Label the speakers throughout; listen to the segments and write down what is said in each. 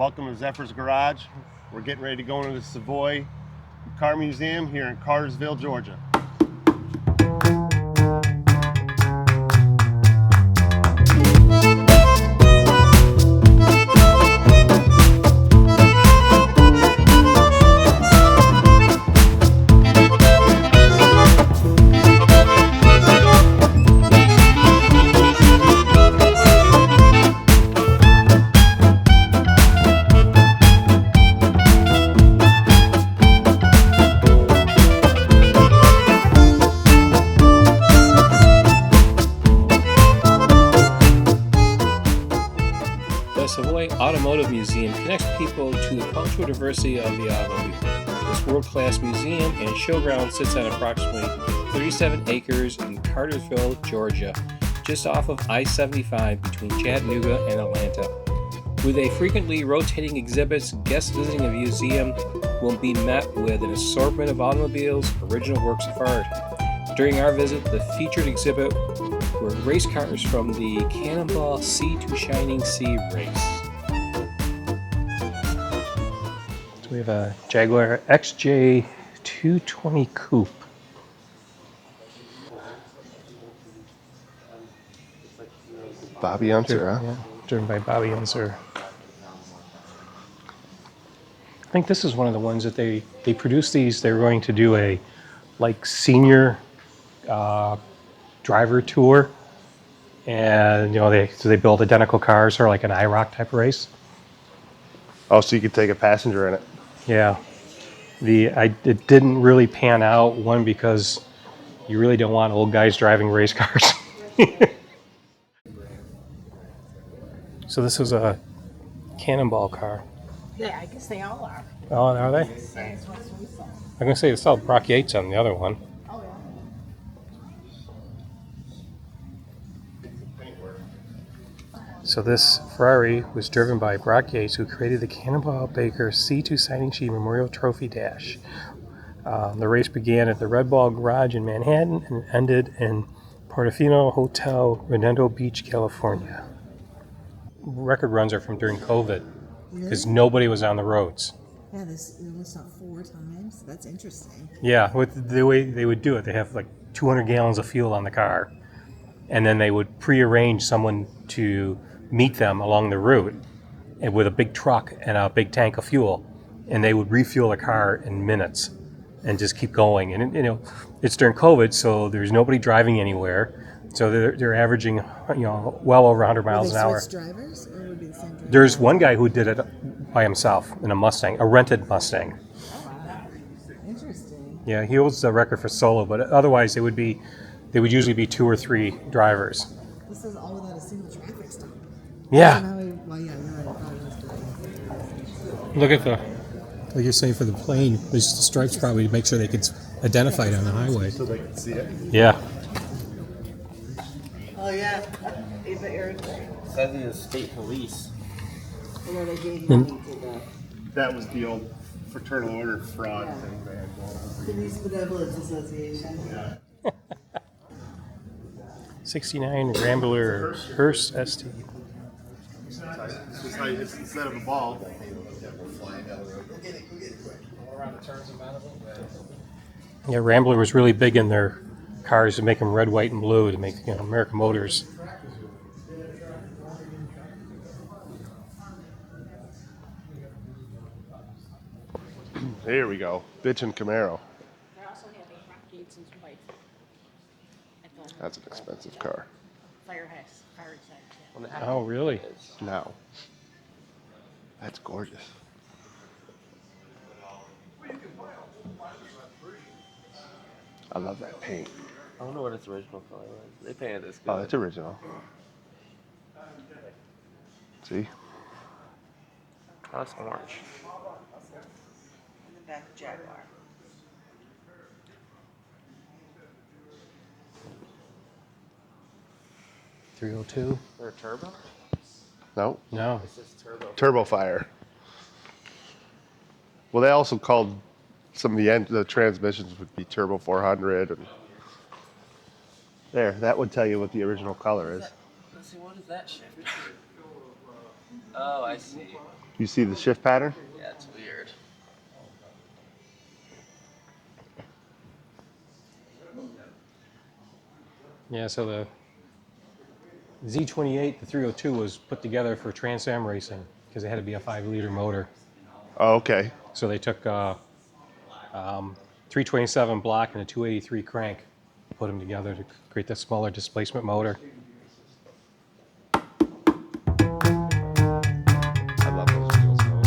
Speaker 1: Welcome to Zephyr's Garage. We're getting ready to go into the Savoy Car Museum here in Cartersville, Georgia.
Speaker 2: The Savoy Automotive Museum connects people to the cultural diversity of the automobile. This world-class museum and showground sits on approximately 37 acres in Cartersville, Georgia, just off of I-75 between Chattanooga and Atlanta. With a frequently rotating exhibits, guests visiting the museum will be met with an assortment of automobiles, original works of art. During our visit, the featured exhibit were race cars from the Cannonball Sea to Shining Sea race. So we have a Jaguar XJ220 Coupe.
Speaker 1: Bobby Unser, huh?
Speaker 2: Yeah, driven by Bobby Unser. I think this is one of the ones that they produced these. They were going to do a senior driver tour, and they build identical cars or like an IROC type race.
Speaker 1: Oh, so you could take a passenger in it.
Speaker 2: Yeah, it didn't really pan out. One, because you really don't want old guys driving race cars. So this was a Cannonball car.
Speaker 3: Yeah, I guess they all are.
Speaker 2: Oh, are they?
Speaker 3: Yeah, it's what we saw.
Speaker 2: I'm gonna say it's all Brock Yates on the other one.
Speaker 3: Oh, yeah.
Speaker 2: So this Ferrari was driven by Brock Yates, who created the Cannonball Baker C2 Signing Sheet Memorial Trophy Dash. The race began at the Red Ball Garage in Manhattan and ended in Portofino Hotel, Redondo Beach, California. Record runs are from during COVID, because nobody was on the roads.
Speaker 3: Yeah, this was not 4 times. That's interesting.
Speaker 2: Yeah, with the way they would do it, they have like 200 gallons of fuel on the car, and then they would prearrange someone to meet them along the route and with a big truck and a big tank of fuel, and they would refuel the car in minutes and just keep going. And it's during COVID, so there's nobody driving anywhere, so they're averaging well over 100 miles an hour.
Speaker 3: Switch drivers, or would it be the same driver?
Speaker 2: There's one guy who did it by himself in a Mustang, a rented Mustang.
Speaker 3: Oh, wow. Interesting.
Speaker 2: Yeah, he holds the record for solo, but otherwise they would usually be 2 or 3 drivers.
Speaker 3: This is all without a single traffic stop.
Speaker 2: Yeah.
Speaker 3: Well, yeah, you're right.
Speaker 2: Look at the.
Speaker 4: Like you're saying for the plane, there's the stripes probably to make sure they could identify it on the highway.
Speaker 1: So they can see it.
Speaker 2: Yeah.
Speaker 3: Oh, yeah. It's the air.
Speaker 5: Says in the state police.
Speaker 3: I know they gave money to the
Speaker 1: That was the old fraternal order fraud thing they had going on.
Speaker 3: Police Benevolence Association.
Speaker 1: Yeah.
Speaker 2: 69 Rambler Hearst ST.
Speaker 1: Instead of a ball.
Speaker 2: Yeah, Rambler was really big in their cars to make them red, white, and blue to make American Motors.
Speaker 1: Here we go. Bitchin' Camaro.
Speaker 3: They're also having Brock Yates and his wife.
Speaker 1: That's an expensive car.
Speaker 3: Firehouse.
Speaker 2: Oh, really?
Speaker 1: Now. That's gorgeous. I love that paint.
Speaker 5: I don't know what its original color was. They painted this good.
Speaker 1: Oh, that's original. See?
Speaker 5: Oh, that's orange.
Speaker 3: In the back, Jaguar.
Speaker 2: .302?
Speaker 5: Is there a turbo?
Speaker 1: No.
Speaker 2: No.
Speaker 5: It's just turbo.
Speaker 1: Turbo Fire. Well, they also called some of the transmissions would be Turbo 400. And there, that would tell you what the original color is.
Speaker 5: Let's see, what is that shift? Oh, I see.
Speaker 1: You see the shift pattern?
Speaker 5: Yeah, it's weird.
Speaker 2: Yeah, so the Z28, the 302, was put together for Trans Am racing because it had to be a 5-liter motor.
Speaker 1: Oh, okay.
Speaker 2: So they took 327 block and a 283 crank, put them together to create the smaller displacement motor.
Speaker 1: I love those wheels though.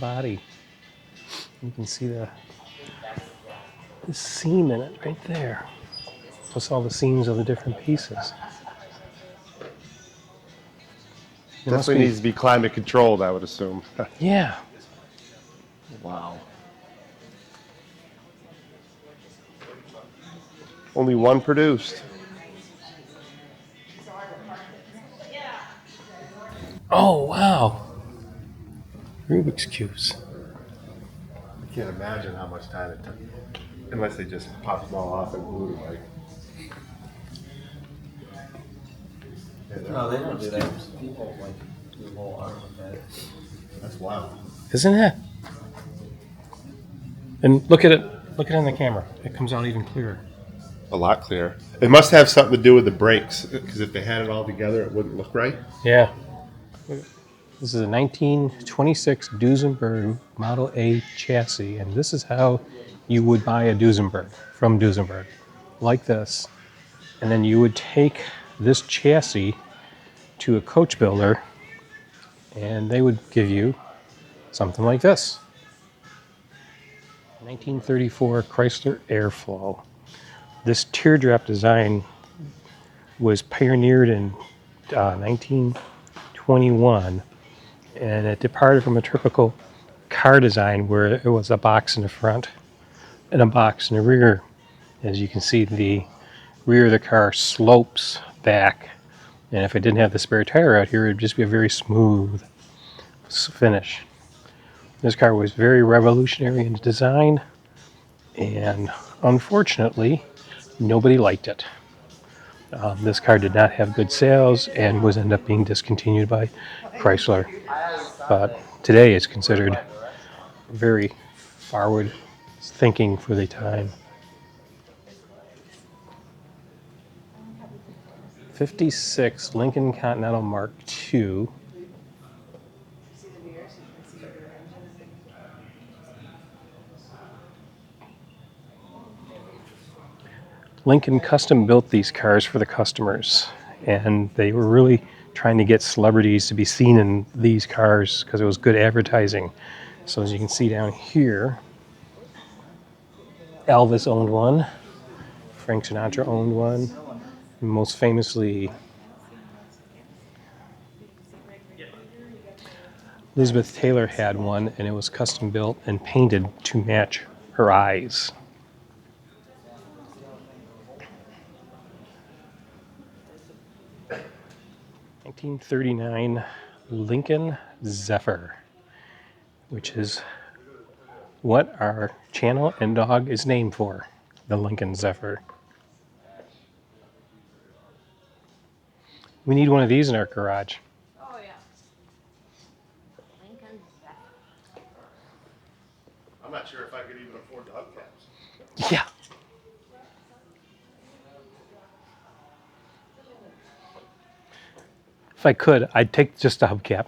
Speaker 2: Body. You can see the seam in it right there. Plus all the seams of the different pieces. It must
Speaker 1: Definitely
Speaker 2: be-
Speaker 1: needs to be climate controlled, I would assume.
Speaker 2: Yeah.
Speaker 1: Wow. Only one produced.
Speaker 2: Oh, wow. Rubik's Cubes.
Speaker 1: I can't imagine how much time it took. Unless they just popped them all off and glued them, like.
Speaker 5: No, they don't do that. People like do the whole arm with that.
Speaker 1: That's wild.
Speaker 2: Isn't it? And look at it. Look at it on the camera. It comes out even clearer.
Speaker 1: A lot clearer. It must have something to do with the brakes, because if they had it all together, it wouldn't look right.
Speaker 2: Yeah. This is a 1926 Duesenberg Model A chassis, and this is how you would buy a Duesenberg from Duesenberg, like this. And then you would take this chassis to a coach builder, and they would give you something like this. 1934 Chrysler Airflow. This teardrop design was pioneered in 1921, and it departed from a typical car design where it was a box in the front and a box in the rear. As you can see, the rear of the car slopes back, and if it didn't have the spare tire out here, it would just be a very smooth finish. This car was very revolutionary in design, and unfortunately, nobody liked it. This car did not have good sales and was ended up being discontinued by Chrysler. But today it's considered very forward thinking for the time. 56 Lincoln Continental Mark II. Lincoln custom built these cars for the customers, and they were really trying to get celebrities to be seen in these cars because it was good advertising. So as you can see down here, Elvis owned one, Frank Sinatra owned one, and most famously Elizabeth Taylor had one, and it was custom built and painted to match her eyes. '39 Lincoln Zephyr, which is what our channel and dog is named for, the Lincoln Zephyr. We need one of these in our garage.
Speaker 6: Oh yeah. Lincoln Zephyr.
Speaker 1: I'm not sure if I could even afford the hubcaps.
Speaker 2: Yeah. If I could, I'd take just a hubcap.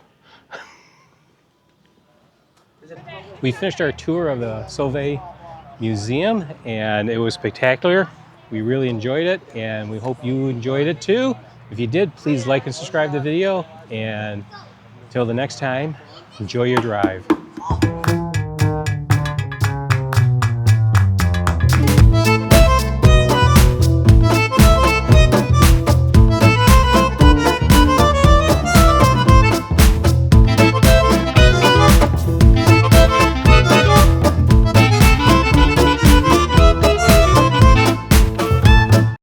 Speaker 2: We finished our tour of the Savoy Museum and it was spectacular. We really enjoyed it and we hope you enjoyed it too. If you did, please like and subscribe to the video, and until the next time, enjoy your drive.